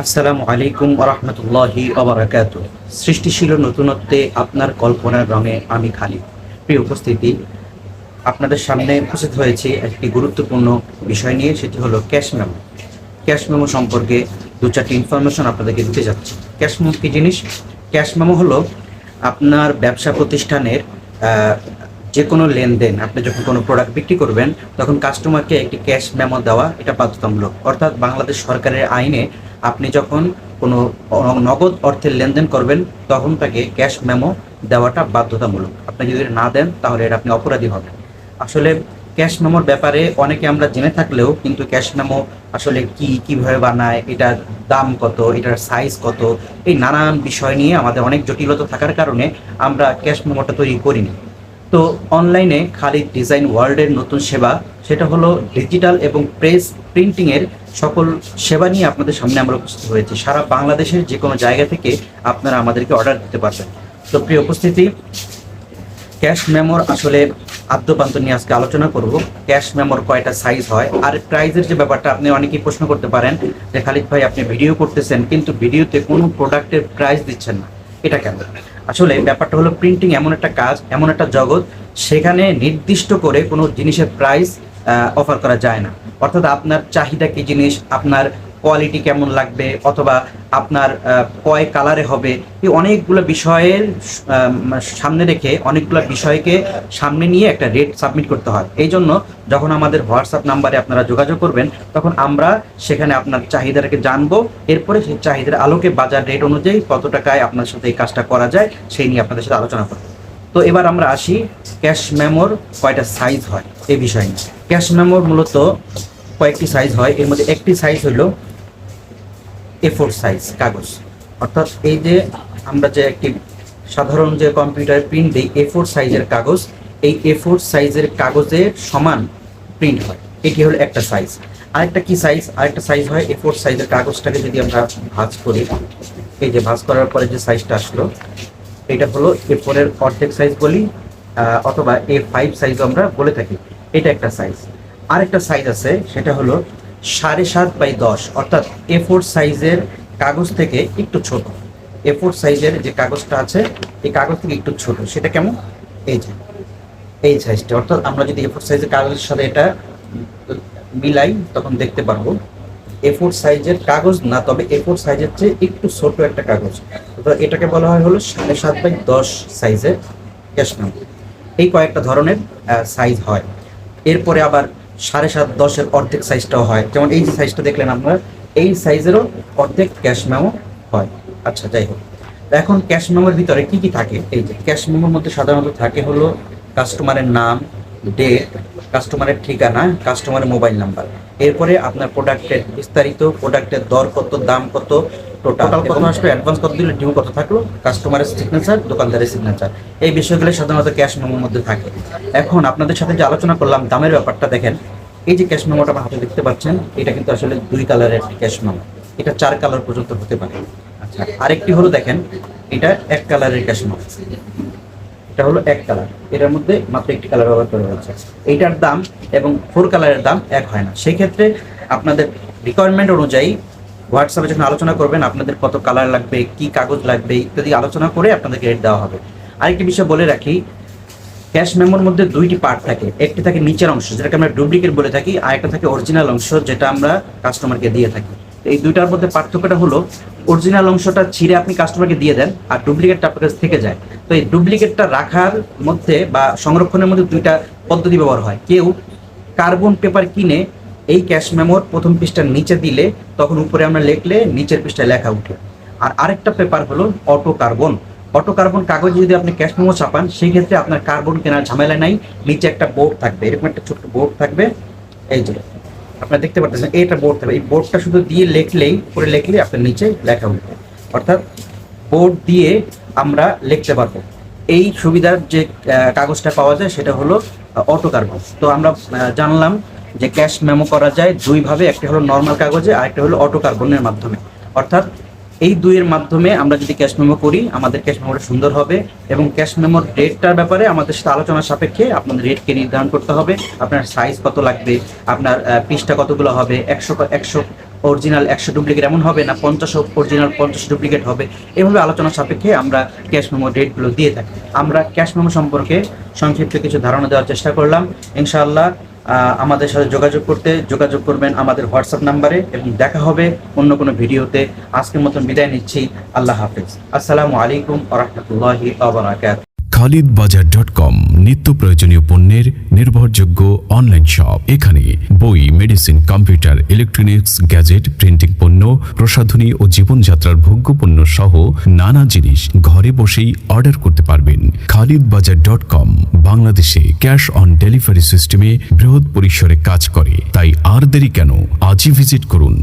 আসসালামু আলাইকুম ওয়া রাহমাতুল্লাহি ওয়া বারাকাতুহু। সৃষ্টিশীল নতুনত্বে আপনার কল্পনার রঙে আমি খালিদ। প্রিয় উপস্থিতি, আপনাদের সামনে উপস্থিত হয়েছি একটি গুরুত্বপূর্ণ বিষয় নিয়ে, সেটি হলো ক্যাশ মেমো। ক্যাশ মেমো সম্পর্কে দু চারটি ইনফরমেশন আপনাদেরকে দিতে যাচ্ছি। ক্যাশ মেমো কী জিনিস? ক্যাশ মেমো হলো আপনার ব্যবসা প্রতিষ্ঠানের যে কোনো লেনদেন, আপনি যখন কোনো প্রোডাক্ট বিক্রি করবেন তখন কাস্টমারকে একটি ক্যাশ মেমো দেওয়া এটা বাধ্যতামূলক। অর্থাৎ বাংলাদেশ সরকারের আইনে আপনি যখন কোনো নগদ অর্থের লেনদেন করবেন তখন তাকে ক্যাশ মেমো দেওয়াটা বাধ্যতামূলক। আপনি যদি না দেন তাহলে এটা আপনি অপরাধী হবেন। আসলে ক্যাশ মেমোর ব্যাপারে অনেকে আমরা জেনে থাকলেও কিন্তু ক্যাশ মেমো আসলে কিভাবে বানায়, এটার দাম কত, এটার সাইজ কত, এই নানান বিষয় নিয়ে আমাদের অনেক জটিলতা থাকার কারণে আমরা ক্যাশ মেমোটা তৈরি করিনি। তো অনলাইনে খালিদ ডিজাইন ওয়ার্ল্ডের নতুন সেবা, সেটা হলো ডিজিটাল এবং প্রিন্টিংয়ের সকল সেবা নিয়ে আপনাদের সামনে আমরা উপস্থিত হয়েছি। সারা বাংলাদেশের যে কোনো জায়গা থেকে আপনারা আমাদেরকে অর্ডার দিতে পারবেন। তো প্রিয় উপস্থিতি, ক্যাশ মেমোর আসলে আদ্যপান্ত নিয়ে আজকে আলোচনা করব। ক্যাশ মেমোর কয়টা সাইজ হয়, আর প্রাইজের যে ব্যাপারটা আপনি অনেকেই প্রশ্ন করতে পারেন যে খালিদ ভাই আপনি ভিডিও করতেছেন কিন্তু ভিডিওতে কোনো প্রোডাক্টের প্রাইস দিচ্ছেন না, এটা কেন? আসলে ব্যাপারটা হলো প্রিন্টিং এমন একটা কাজ, এমন একটা জগৎ, সেখানে নির্দিষ্ট করে কোনো জিনিসের প্রাইস অফার করা যায় না। অর্থাৎ আপনার চাহিদা কী জিনিস, আপনার কোয়ালিটি কেমন লাগবে, অথবা আপনার কয় কালারে হবে, এই অনেকগুলো বিষয়ের সামনে রেখে অনেকগুলো বিষয়কে সামনে নিয়ে একটা রেট সাবমিট করতে হয়। এই জন্য যখন আমাদের হোয়াটসঅ্যাপ নাম্বারে আপনারা যোগাযোগ করবেন তখন আমরা সেখানে আপনার চাহিদাটাকে জানবো, এরপরে সেই চাহিদার আলোকে বাজার রেট অনুযায়ী কত টাকায় আপনার সাথে এই কাজটা করা যায় সেই নিয়ে আপনাদের সাথে আলোচনা করব। তো এবার আমরা আসি ক্যাশ মেমোর কয়টা সাইজ হয় এই বিষয় নিয়ে। ক্যাশ মেমোর মূলত কয়েকটি সাইজ হয়, এর মধ্যে একটি সাইজ হলো A4 সাইজ কাগজ। অর্থাৎ এই যে আমরা যে একটি সাধারণ যে কম্পিউটার প্রিন্ট দিই A4 সাইজের কাগজ, এই A4 সাইজের কাগজের সমান প্রিন্ট হয়, এটি হলো একটা সাইজ। আরেকটা কি সাইজ? আরেকটা সাইজ হয় A4 সাইজের কাগজটাকে যদি আমরা ভাঁজ করি, এই যে ভাঁজ করার পরে যে সাইজটা আসলো এটা হলো A4 এর অর্ধেক সাইজ বলি, অথবা A5 সাইজ আমরা বলে থাকি, এটা একটা সাইজ। আরেকটা সাইজ আছে, সেটা হলো 7.5x10, অর্থাৎ A4 সাইজের কাগজ থেকে একটু ছোট। A4 সাইজের যে কাগজটা আছে এই কাগজ থেকে একটু ছোট, সেটা কেমন? এই যে এই সাইজটা। অর্থাৎ আমরা যদি A4 সাইজের কাগজের সাথে এটা মিলাই তখন দেখতে পারবো A4 সাইজের কাগজ না, তবে A4 সাইজের চেয়ে একটু ছোট একটা কাগজ। অর্থাৎ এটাকে বলা হয় হলো 7.5x10 সাইজের ক্যাশ মেমো। এই কয়েকটা ধরনের সাইজ হয়। এরপরে আবার 7.5-10 অর্ধেক সাইজটাও হয়, যেমন এই যে সাইজটা দেখলেন আপনারা, এই সাইজেরও অর্ধেক ক্যাশ মেমো হয়। আচ্ছা, যাই হোক, এখন ক্যাশ মেমোর ভিতরে কি কি থাকে? এই যে ক্যাশ মেমোর মধ্যে সাধারণত থাকে হলো কাস্টমারের নাম, ডেট, কাস্টমারের ঠিকানা, কাস্টমারের মোবাইল নাম্বার, এরপরে আপনার প্রোডাক্টের বিস্তারিত, প্রোডাক্টের দর কত, দাম কত, টোটাল কত আসলো, অ্যাডভান্স কত দিলে, ডিউ কত থাকলো, কাস্টমারের সিগনেচার, দোকানদারের সিগনেচার, এই বিষয়গুলো সাধারণত ক্যাশ মেমোর মধ্যে থাকে। এখন আপনাদের সাথে যে আলোচনা করলাম দামের ব্যাপারটা, দেখেন এই যে ক্যাশ মেমোটা আমার হাতে দেখতে পাচ্ছেন, এটা কিন্তু আসলে 2 কালারের ক্যাশ মেমো, এটা 4 কালার পর্যন্ত হতে পারে। আচ্ছা, আরেকটি হলো দেখেন এটা 1 কালারের ক্যাশ মেমো, এটা হলো 1 কালার, এটার মধ্যে মাত্র একটি কালার ব্যবহার করা হয়েছে। এইটার দাম এবং 4 কালারের দাম এক হয় না। সেই ক্ষেত্রে আপনাদের রিকোয়ারমেন্ট অনুযায়ী হোয়াটসঅ্যাপে যখন আলোচনা করবেন আপনাদের কত কালার লাগবে, কি কাগজ লাগবে ইত্যাদি আলোচনা করে আপনাদেরকে রেট দেওয়া হবে। আরেকটি বিষয় বলে রাখি, ক্যাশ মেমোর মধ্যে 2টি পার্ট থাকে। একটি থাকে নিচের অংশ, যেটাকে আমরা ডুপ্লিকেট বলে থাকি, আর একটা থাকে অরিজিনাল অংশ, যেটা আমরা কাস্টমারকে দিয়ে থাকি। এই দুইটার মধ্যে পার্থক্যটা হলো অরিজিনাল অংশটা ছিঁড়ে আপনি কাস্টমারকে দিয়ে দেন আর ডুপ্লিকেটটা আপনার কাছে থেকে যায়। তো এই ডুপ্লিকেটটা রাখার মধ্যে বা সংরক্ষণের মধ্যে 2টা পদ্ধতি ব্যবহার হয়। কেউ কার্বন পেপার কিনে এই ক্যাশ মেমোর প্রথম পৃষ্ঠার নিচে দিলে তখন উপরে আমরা লিখলে নিচের পৃষ্ঠায় লেখা উঠে। আর আরেকটা পেপার হলো অটো কার্বন। অটো কার্বন কাগজে যদি আপনি ক্যাশ মেমো ছাপান সেই ক্ষেত্রে আপনার কার্বন কেনার ঝামেলা নাই, নিচে একটা বোর্ড থাকবে, এরকম একটা ছোট্ট বোর্ড থাকবে, এই যে আপনারা দেখতে পাচ্ছেন এইটা বোর্ড থাকবে, এই বোর্ডটা শুধু দিয়ে লিখলেই আপনার নিচে লেখা উঠবে। অর্থাৎ বোর্ড দিয়ে আমরা লিখতে পারবো। এই সুবিধার যে কাগজটা পাওয়া যায় সেটা হলো অটো কার্বন। তো আমরা জানলাম যে ক্যাশ মেমো করা যায় 2 ভাবে, একটা হলো নর্মাল কাগজে আর একটা হলো অটো কার্বনের মাধ্যমে। অর্থাৎ এই 2-এর মাধ্যমে আমরা যদি ক্যাশ মেমো করি আমাদের ক্যাশ মেমোটা সুন্দর হবে। এবং ক্যাশ মেমোর রেটটার ব্যাপারে আমাদের সাথে আলোচনার সাপেক্ষে আপনাদের রেটকে নির্ধারণ করতে হবে। আপনার সাইজ কত লাগবে, আপনার পৃষ্ঠা কতগুলো হবে, 100 অরিজিনাল 100 ডুপ্লিকেট এমন হবে, না 50 অরিজিনাল 50 ডুপ্লিকেট হবে। এভাবে আলোচনা সাপেক্ষে আমরা ক্যাশ মেমো ডেটগুলো দিয়ে থাকি। আমরা ক্যাশ মেমো সম্পর্কে সংক্ষিপ্ত কিছু ধারণা দেওয়ার চেষ্টা করলাম। ইনশাআল্লাহ আমাদের সাথে যোগাযোগ করবেন আমাদের হোয়াটসঅ্যাপ নাম্বারে, এবং দেখা হবে অন্য কোনো ভিডিওতে। আজকের মতন বিদায় নিচ্ছি। আল্লাহ হাফেজ। আসসালামু আলাইকুম ওয়া রাহমাতুল্লাহি ওয়া বারাকাতুহু। খালিদবাজার.com নিত্য প্রয়োজনীয় পণ্যের নির্ভরযোগ্য অনলাইন শপ। এখানে বই, medicine, computer, electronics, gadget, printing পণ্য, প্রসাধনী ও জীবনযাত্রার ভোগ্য পণ্য সহ নানা জিনিস ঘরে বসেই অর্ডার করতে পারবেন। খালিদবাজার.com বাংলাদেশে ক্যাশ অন ডেলিভারি সিস্টেমে বৃহৎ পরিসরে কাজ করে। তাই আর দেরি কেন, আজই ভিজিট করুন।